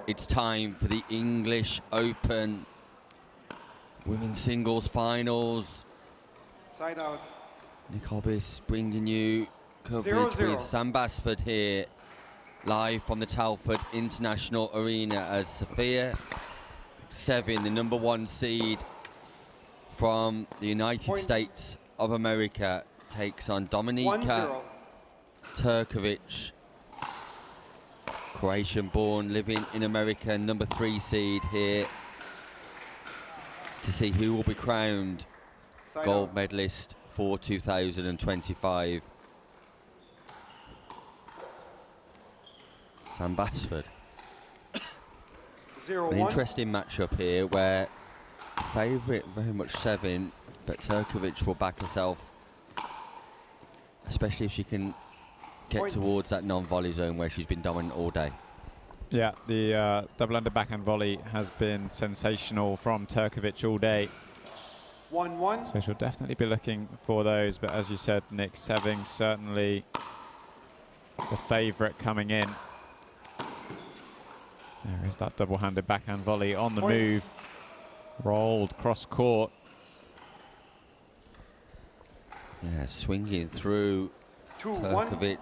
It's time for the English Open Women's Singles Finals. Side out. Nick Hobbs bringing you coverage 0-0. with Sam Basford here, live from the Telford International Arena, as Sophia Sevin, the #1 seed from the United States of America, takes on Dominika 1-0. Turkovic, Croatian-born, living in America, #3 seed here, to see who will be crowned Side gold out. medalist for 2025. Sam Basford. An 0-1. interesting matchup here where the favourite very much Sevin, but Turkovic will back herself, especially if she can get Point. towards that non-volley zone where she's been dominant all day. Yeah, the double under backhand volley has been sensational from Turkovic all day. 1-1. So she'll definitely be looking for those. But as you said, Nick, Seving certainly the favourite coming in. There is that double-handed backhand volley on the Point. move. Rolled cross court. Yeah, swinging through 2-1. Turkovic.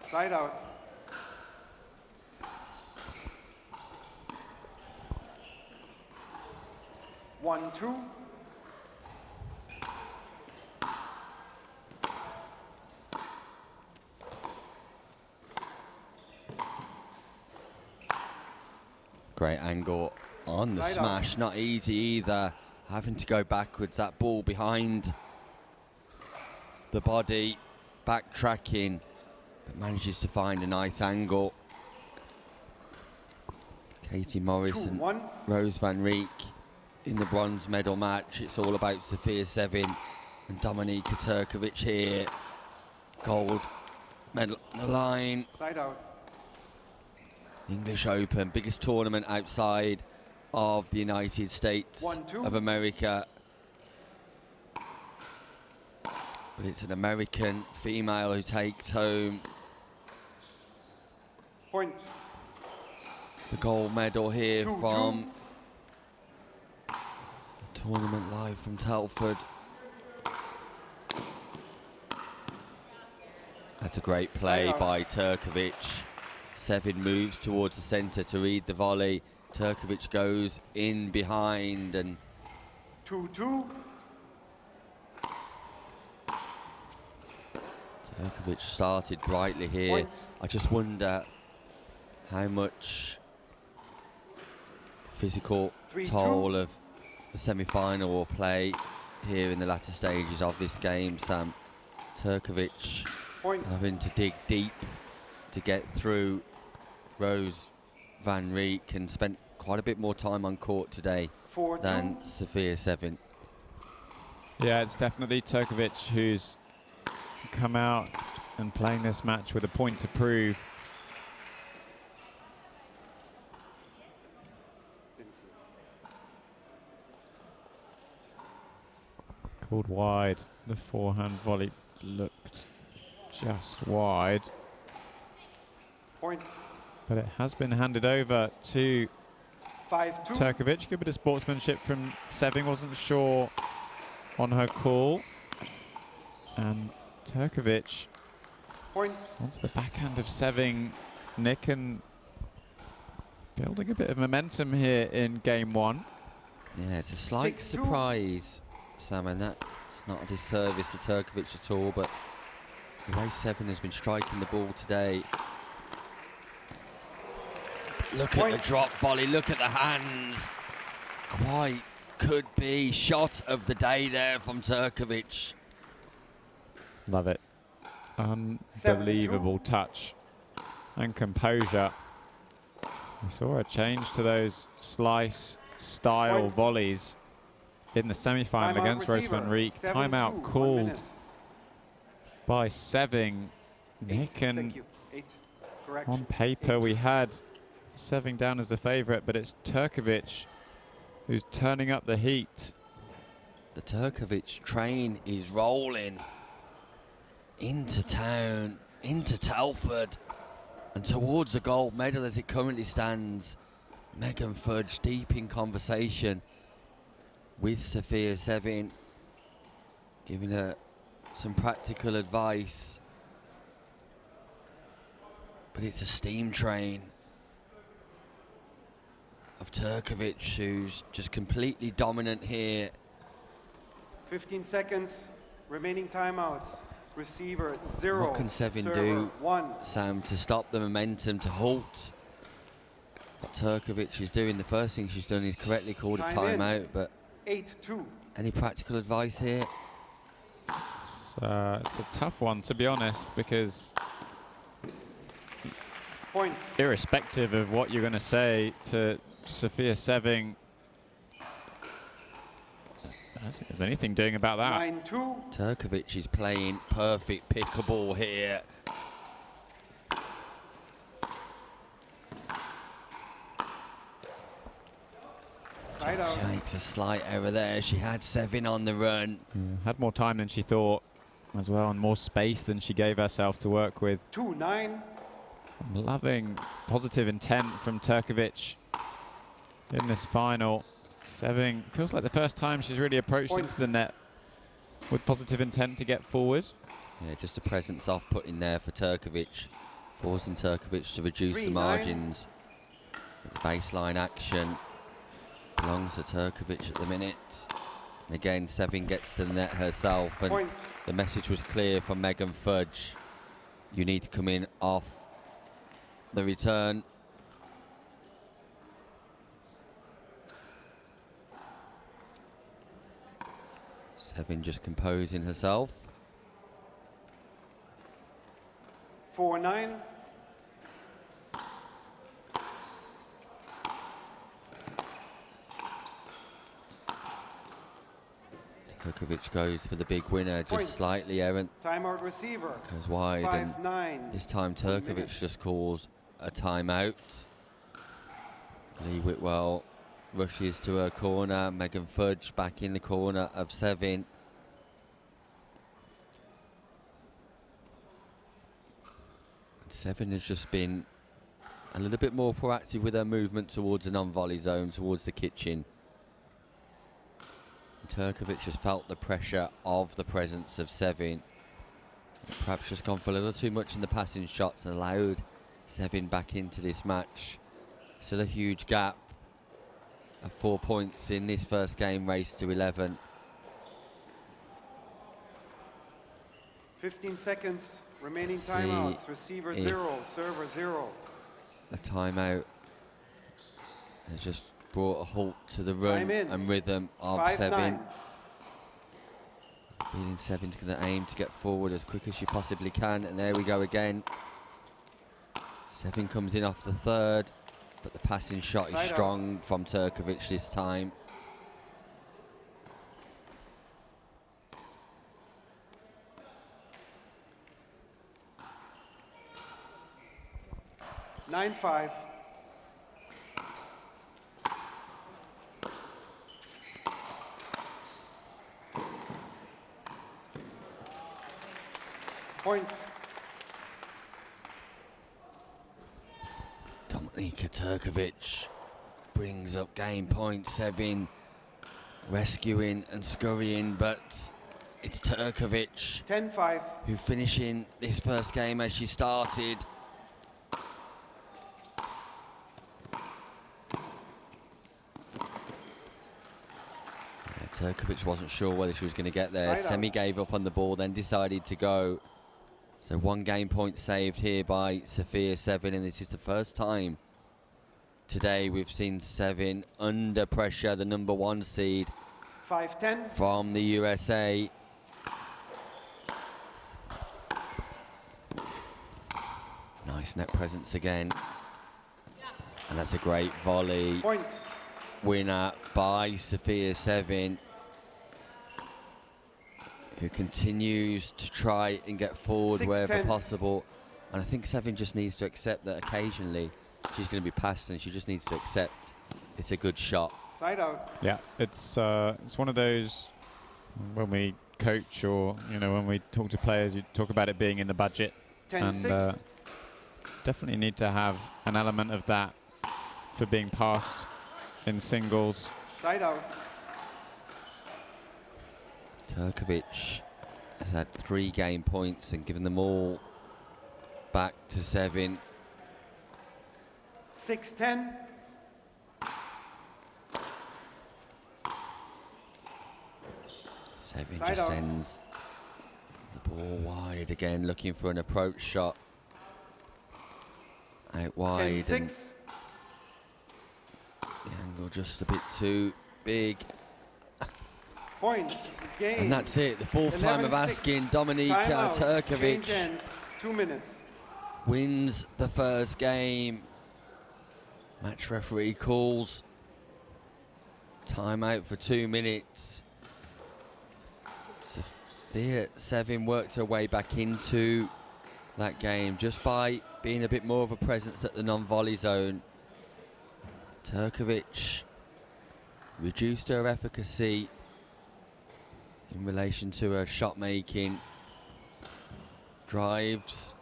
Side out. One, two. Great angle on the Side smash, not easy either. Having to go backwards, that ball behind the body, backtracking, but manages to find a nice angle. Katie Morris and 2-1. Rose Van Rijk in the bronze medal match. It's all about Sophia Sevin and Dominika Turkovic here. Gold medal on the line. Side out. English Open, biggest tournament outside of the United States 1-2. of America. But it's an American female who takes home Point. the gold medal here 2-2. from the tournament live from Telford. That's a great play by Turkovic. Sevin moves towards the centre to read the volley. Turkovic goes in behind and 2-2. Turkovic started brightly here. Point. I just wonder how much physical 3-2. toll of the semi-final will play here in the latter stages of this game. Sam, Turkovic Point. having to dig deep to get through Rose Van Rijk, and spent quite a bit more time on court today 4-2. than Sophia Sevin. Yeah, it's definitely Turkovic who's come out and playing this match with a point to prove. Called wide. The forehand volley looked just wide, Point. but it has been handed over to 5-2. Turkovic. Good bit of sportsmanship from Seving, wasn't sure on her call. And Turkovic Point. onto the backhand of Seving. Nick, and building a bit of momentum here in game one. Yeah, it's a slight 6-2. surprise, Sam, and that's not a disservice to Turkovic at all, but the way Sevin has been striking the ball today. Look at the drop volley, look at the hands. Quite could be shot of the day there from Turkovic. Love it. Unbelievable touch and composure. We saw a change to those slice style Point. volleys in the semi-final Timeout against Rose receiver. Van Rijk. 7-2, Timeout 1 called minute. by Seving. Nick, Thank and you. 8. Correction. on paper 8. we had Seving down as the favourite, but it's Turkovic who's turning up the heat. The Turkovic train is rolling into town. into Telford and towards the gold medal as it currently stands. Megan Fudge deep in conversation with Sophia Sevin, giving her some practical advice. But it's a steam train of Turkovic, who's just completely dominant here. 15 seconds, remaining timeouts. Receiver 0. What can Sevin server do, 1. Sam, to stop the momentum, to halt what Turkovic is doing? The first thing she's done is correctly called a timeout, but 8-2. any practical advice here? It's a tough one, to be honest, because Point. irrespective of what you're going to say to Sophia Seving, I don't think there's anything doing about that. 9-2. Turkovic is playing perfect pickleball here. Side out. She makes a slight error there. She had Sevin on the run. Had more time than she thought as well, and more space than she gave herself to work with. 2-9. I'm loving positive intent from Turkovic in this final. Seving feels like the first time she's really approached Point. into the net with positive intent to get forward. Yeah, just a presence off-putting there for Turkovic, forcing Turkovic to reduce the 3-9. margins. But the baseline action belongs to Turkovic at the minute. And again, Sevin gets to the net herself, and Point. the message was clear from Megan Fudge. You need to come in off the return. Sevin just composing herself. 4-9. Turkovic goes for the big winner, Point. just slightly errant, Timeout receiver. goes wide, and 5-9. this time Turkovic just calls a timeout. Lee Whitwell rushes to her corner. Megan Fudge back in the corner of Sevin. Sevin has just been a little bit more proactive with her movement towards the non-volley zone, towards the kitchen. And Turkovic has felt the pressure of the presence of Sevin. Perhaps just gone for a little too much in the passing shots and allowed Sevin back into this match. Still a huge gap of 4 points in this first game, race to 11. 15 seconds, remaining See timeouts. Receiver if 0, server 0. The timeout has just brought a halt to the run Time in. and rhythm of 5-9. Sevin. Meaning Sevin's going to aim to get forward as quick as she possibly can, and there we go again. Sevin comes in off the third, but the passing shot is Side out. strong from Turkovic this time. Nine five. Point. Dominika Turkovic brings up game point. Sevin rescuing and scurrying, but it's Turkovic 10-5. who finishing this first game as she started. Turkovic wasn't sure whether she was going to get there. Side out. Semi gave up on the ball, then decided to go. So 1 game point saved here by Sophia Sevin, and this is the first time today we've seen Sevin under pressure, the #1 seed 5-10. from the USA. Nice net presence again. And that's a great volley. Point. Winner by Sophia Sevin, who continues to try and get forward 6-10. wherever possible. And I think Sevin just needs to accept that occasionally she's going to be passed, and she just needs to accept it's a good shot. Side out. Yeah, it's one of those, when we coach or when we talk to players, you talk about it being in the budget. and 10-6. definitely need to have an element of that for being passed in singles. Side out. Turkovic has had 3 game points and given them all back to Sevin. 6-10. Sevin Side just out. sends the ball wide again, looking for an approach shot. Out wide, and 10-6. the angle just a bit too big. Point. Game. And that's it, the 4th time of 11-6. asking. Dominika Timeout. Turkovic Change ends. 2 minutes. wins the first game. Match referee calls timeout for 2 minutes. Sofia Sevin worked her way back into that game just by being a bit more of a presence at the non-volley zone. Turkovic reduced her efficacy in relation to her shot making, drives.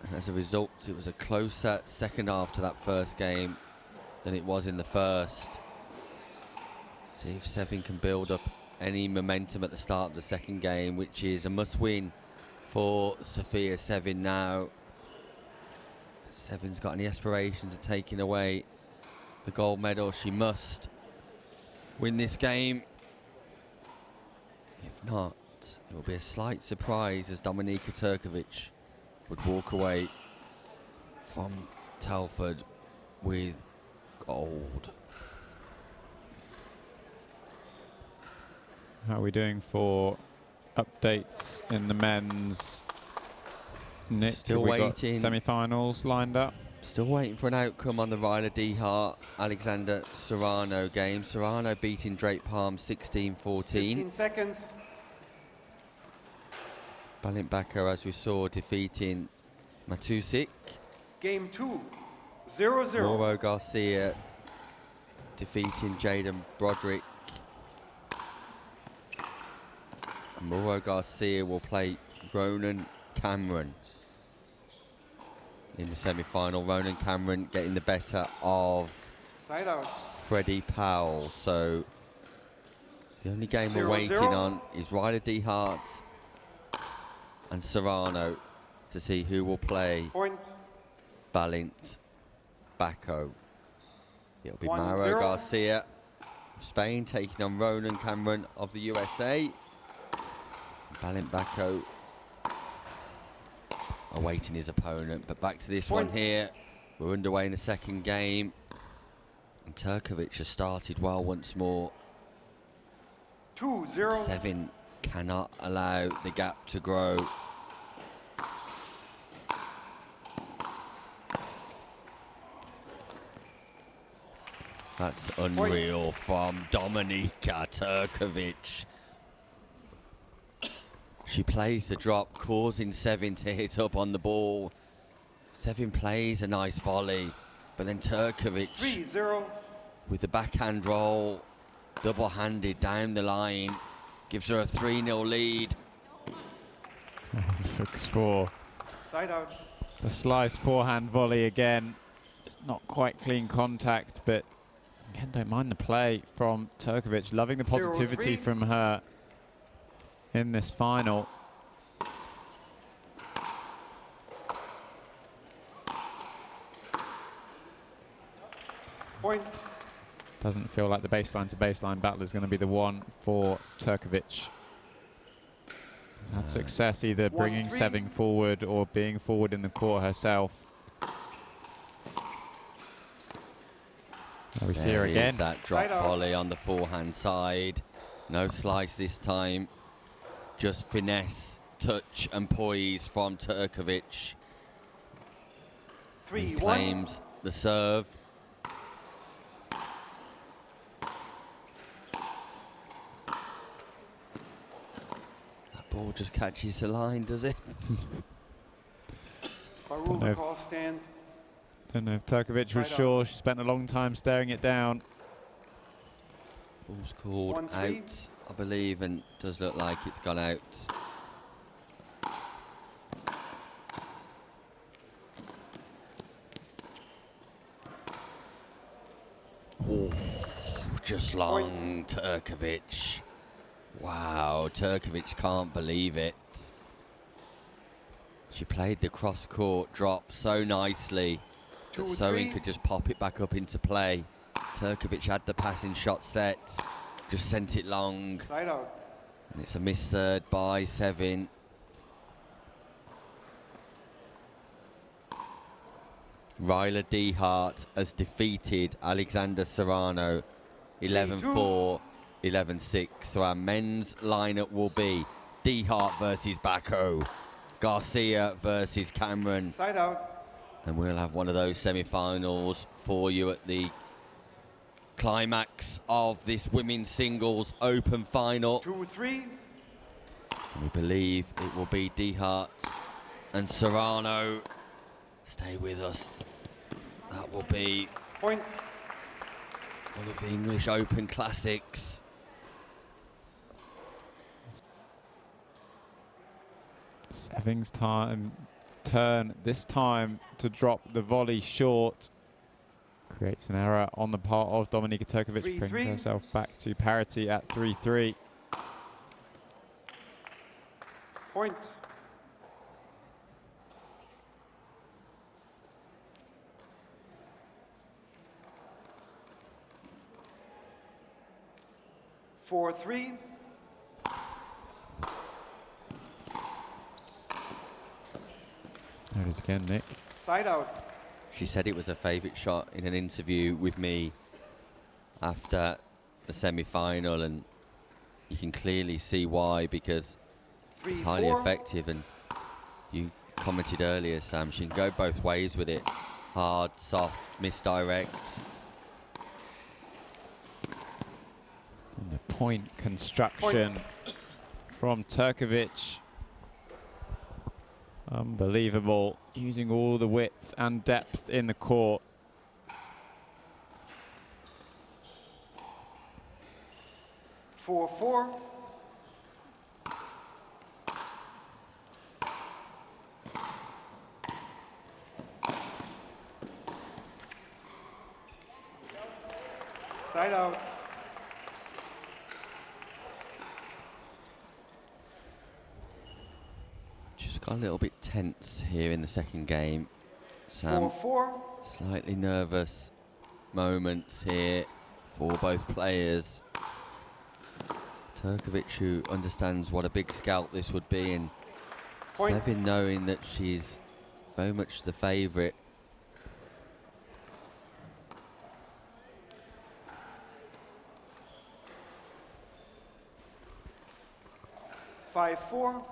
And as a result, it was a closer second half to that first game than it was in the first. See if Sevin can build up any momentum at the start of the second game, which is a must-win for Sofia Sevin now. Sevin's got any aspirations of taking away the gold medal. She must win this game. If not, it will be a slight surprise as Dominika Turkovic would walk away from Telford with gold. How are we doing for updates in the men's? Nick, Still have we got waiting. semi-finals lined up? Still waiting for an outcome on the Ryla Dehart Alexander Serrano game. Serrano beating Drake Palm 16-14. 15 seconds. Balinkbacker, as we saw, defeating Matusik. Game 2. 0-0. Mauro Garcia defeating Jaden Broderick. And Mauro Garcia will play Ronan Cameron in the semi-final. Ronan Cameron getting the better of Side out. Freddie Powell. So the only game we're 0-0. waiting on is Ryla Dehart and Serrano to see who will play Point. Balint Bacco. It'll be 1-0. Mauro Garcia of Spain taking on Ronan Cameron of the USA. Balint Bacco awaiting his opponent, but back to this one Point. here. We're underway in the second game, and Turkovic has started well once more. 2-0. Sevin cannot allow the gap to grow. That's unreal from Dominika Turkovic. She plays the drop, causing Sevin to hit up on the ball. Sevin plays a nice volley, but then Turkovic 3-0. with the backhand roll, double-handed down the line, gives her a 3-0 lead. Look score. Side out. The slice forehand volley again. Not quite clean contact, but again, don't mind the play from Turkovic. Loving the positivity 0-3. from her in this final. Point. Doesn't feel like the baseline to baseline battle is going to be the one for Turkovic. Has had success either bringing 1-3. Sevin forward or being forward in the court herself. There we see her There is again. that drop Right on. volley on the forehand side. No slice this time. Just finesse, touch and poise from Turkovic. 3-1. Claims the serve. That ball just catches the line, does it? know Barula if- call stand. Don't know if Turkovic was Right sure. She spent a long time staring it down. Ball's called 1-3. out I believe, and does look like it's gone out. Oh, just long, Turkovic. Wow, Turkovic can't believe it. She played the cross-court drop so nicely that Soin could just pop it back up into play. Turkovic had the passing shot set, just sent it long. Side out. And it's a missed third by Sevin. Ryla Dehart has defeated Alexander Serrano 11-4, 11-6. So our men's lineup will be Dehart versus Bako, Garcia versus Cameron. Side out. And we'll have one of those semi-finals for you at the climax of this women's singles open final. 2-3. And we believe it will be Dehart and Serrano. Stay with us. That will be Point. one of the English Open classics. Sevin's turn this time to drop the volley short. Creates an error on the part of Dominika Turkovic, 3-3. brings herself back to parity at 3-3. Point. Four, 3. There it is again, Nick. Side out. She said it was her favourite shot in an interview with me after the semi-final, and you can clearly see why, because it's highly 3-4. effective. And you commented earlier, Sam, she can go both ways with it. Hard, soft, misdirect. And the point construction from Turkovic. Unbelievable, using all the width and depth in the court. Four, 4. Side out. Just got a little bit tense here in the second game. Sam, 4-4. slightly nervous moments here for both players. Turkovic, who understands what a big scalp this would be, and Point. Sevin knowing that she's very much the favourite. Five, 4.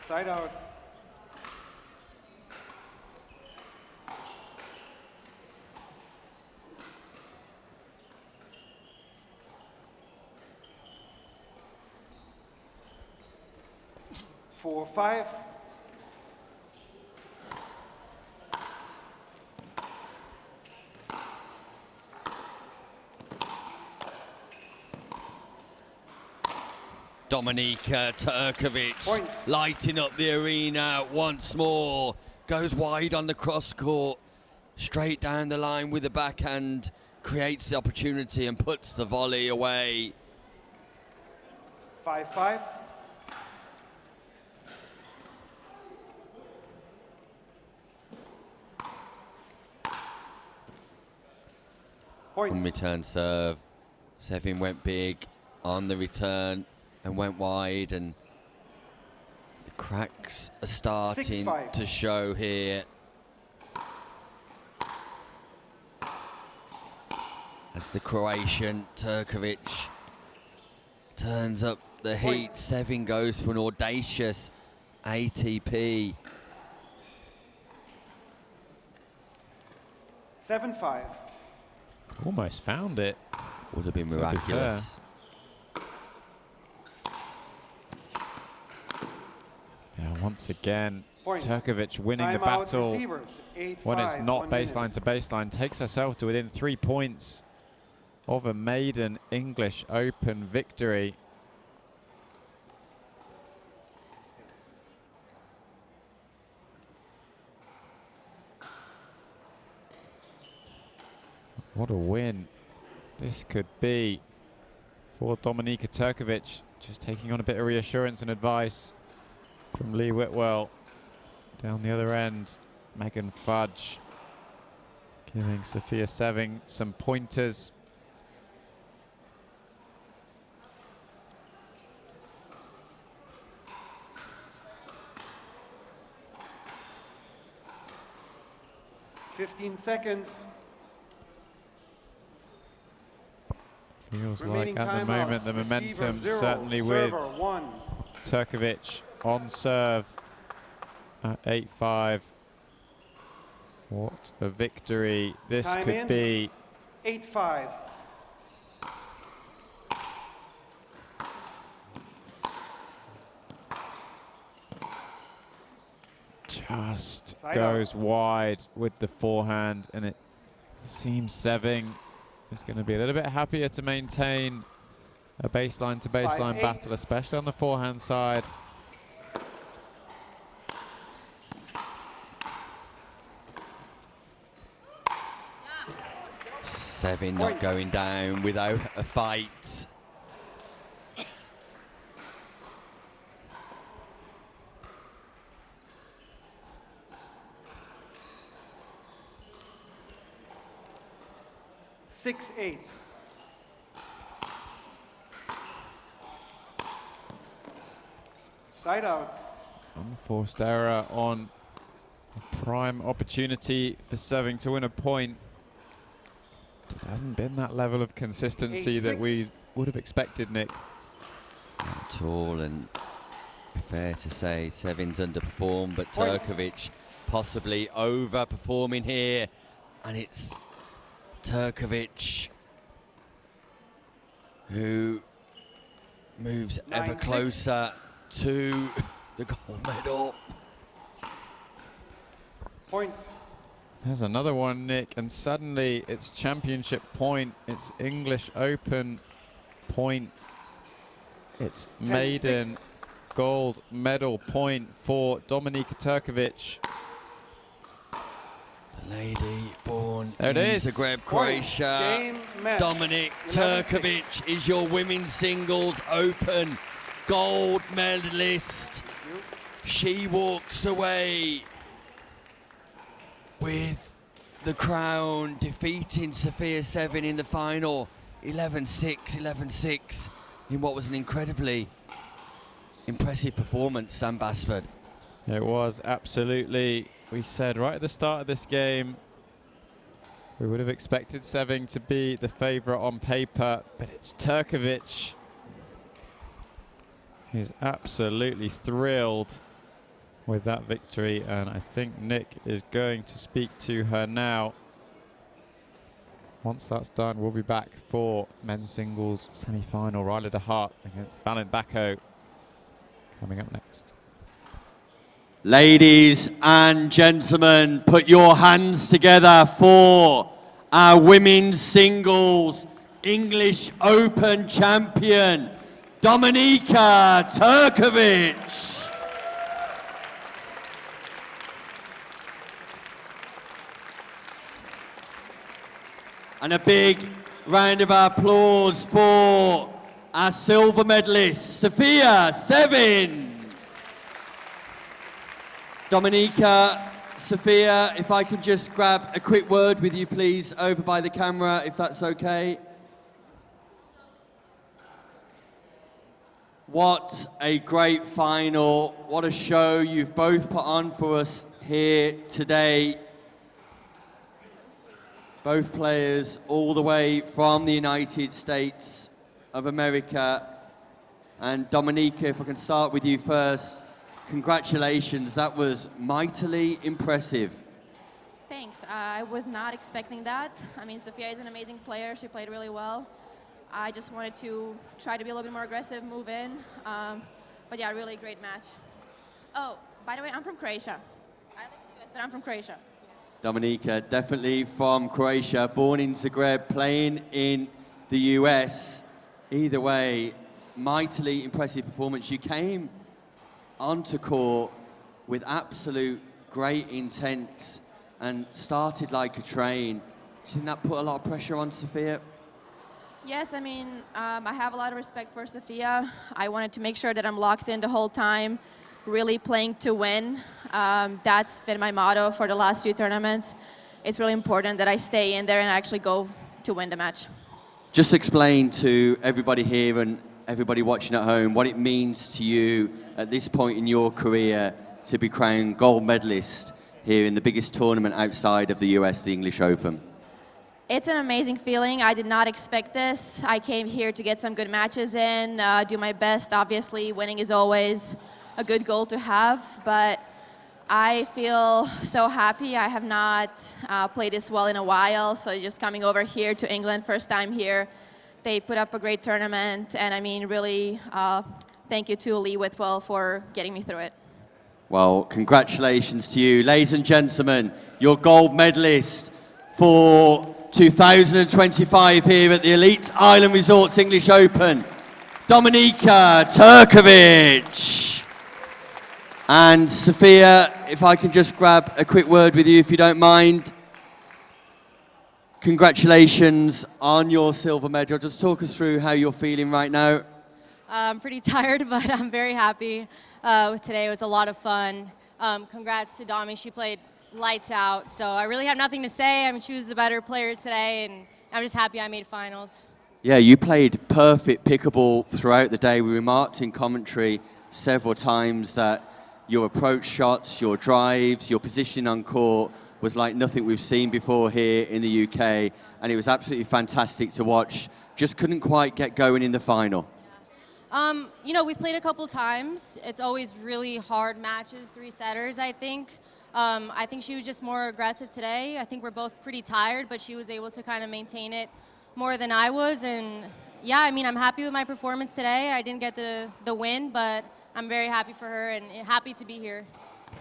Side out. Four, 5. Dominika Turkovic Point. lighting up the arena once more. Goes wide on the cross court, straight down the line with the backhand, creates the opportunity and puts the volley away. 5-5. Point. On return serve, Sevin went big on the return and went wide, and the cracks are starting 6-5. to show here. As the Croatian Turkovic turns up the heat, Sevin goes for an audacious ATP. 7-5. Almost found it. Would have been To be fair. miraculous. Yeah, once again, Point. Turkovic winning the Timeout, battle receivers. 8-5. when it's not 1 minute. baseline to baseline, takes herself to within 3 points of a maiden English Open victory. What a win this could be for Dominika Turkovic, just taking on a bit of reassurance and advice from Lee Whitwell. Down the other end, Megan Fudge giving Sophia Seving some pointers. $15 Feels remaining. like at the moment the momentum certainly with Turkovic on serve at 8-5. What a victory this Time could in. be. 8-5. Just Side goes wide with the forehand, and it seems Seving is going to be a little bit happier to maintain a baseline to baseline 5-8. battle, especially on the forehand side. Seving not going down without a fight. Six, 8. Side out. Unforced error on a prime opportunity for Seving to win a point. Just hasn't been that level of consistency that 8-6. we would have expected, Nick. Not at all, and fair to say Seving's underperformed, but Point. Turkovic possibly overperforming here, and it's Turkovic who moves ever 9-6. closer to the gold medal. Point. There's another one, Nick, and suddenly it's championship point, it's English Open point, it's 10-6. maiden gold medal point for Dominika Turkovic. The lady born There in it is. Zagreb, Point. Croatia. Game match. Dominik 11-6. Turkovic is your women's singles open gold medalist. She walks away with the crown, defeating Sophia Seving in the final. 11-6, 11-6 in what was an incredibly impressive performance, Sam Basford. It was absolutely, we said right at the start of this game, we would have expected Seving to be the favourite on paper, but it's Turkovic. He's absolutely thrilled with that victory, and I think Nick is going to speak to her now. Once that's done, we'll be back for men's singles semi-final. Ryla de Hart against Balint Bako coming up next. Ladies and gentlemen, put your hands together for our women's singles English Open champion, Dominika Turkovic. And a big round of applause for our silver medalist, Sophia Seving. Dominika, Sophia, if I could just grab a quick word with you, please, over by the camera, if that's okay. What a great final. What a show you've both put on for us here today. Both players all the way from the United States of America. And Dominika, if I can start with you first, congratulations, that was mightily impressive. Thanks. I was not expecting that. I mean, Sophia is an amazing player. She played really well. I just wanted to try to be a little bit more aggressive, move in. But yeah, really great match. Oh, By the way, I'm from Croatia. I live in the US, but I'm from Croatia. Dominika, definitely from Croatia, born in Zagreb, playing in the US. Either way, mightily impressive performance. You came onto court with absolute great intent and started like a train. Do you think that put a lot of pressure on Sofia? Yes, I mean, I have a lot of respect for Sofia. I wanted to make sure that I'm locked in the whole time, really playing to win. That's been my motto for the last few tournaments. It's really important that I stay in there and actually go to win the match. Just explain to everybody here and everybody watching at home what it means to you at this point in your career to be crowned gold medalist here in the biggest tournament outside of the US, the English Open. It's an amazing feeling. I did not expect this. I came here to get some good matches in, do my best. Obviously, winning is always a good goal to have, but I feel so happy. I have not played this well in a while, so just coming over here to England, first time here, they put up a great tournament, and I mean, really, thank you to Lee Whitwell for getting me through it. Well, congratulations to you. Ladies and gentlemen, your gold medalist for 2025 here at the Elite Island Resorts English Open, Dominika Turkovic. And Sofia, if I can just grab a quick word with you, if you don't mind. Congratulations on your silver medal. Just talk us through how you're feeling right now. I'm pretty tired, but I'm very happy with today. It was a lot of fun. Congrats to Domi. She played lights out. So I really have nothing to say. I mean, she was the better player today, and I'm just happy I made finals. Yeah, you played perfect pickleball throughout the day. We remarked in commentary several times that your approach shots, your drives, your positioning on court was like nothing we've seen before here in the UK, and it was absolutely fantastic to watch. Just couldn't quite get going in the final. You know, we've played a couple times. It's always really hard matches, three-setters, I think. I think she was just more aggressive today. I think we're both pretty tired, but she was able to kind of maintain it more than I was. And yeah, I mean, I'm happy with my performance today. I didn't get the win, but I'm very happy for her and happy to be here.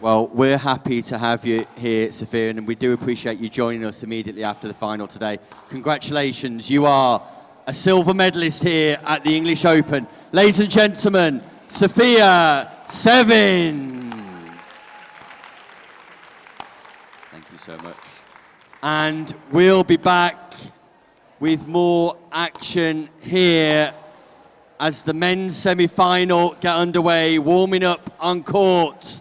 Well, we're happy to have you here, Sofia, and we do appreciate you joining us immediately after the final today. Congratulations, you are a silver medalist here at the English Open. Ladies and gentlemen, Sofia Sevin. Thank you so much. And we'll be back with more action here as the men's semi-final get underway, warming up on court.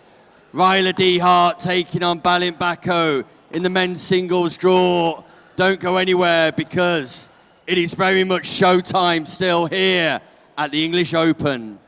Ryla Dehart taking on Balint Bako in the men's singles draw. Don't go anywhere because it is very much showtime still here at the English Open.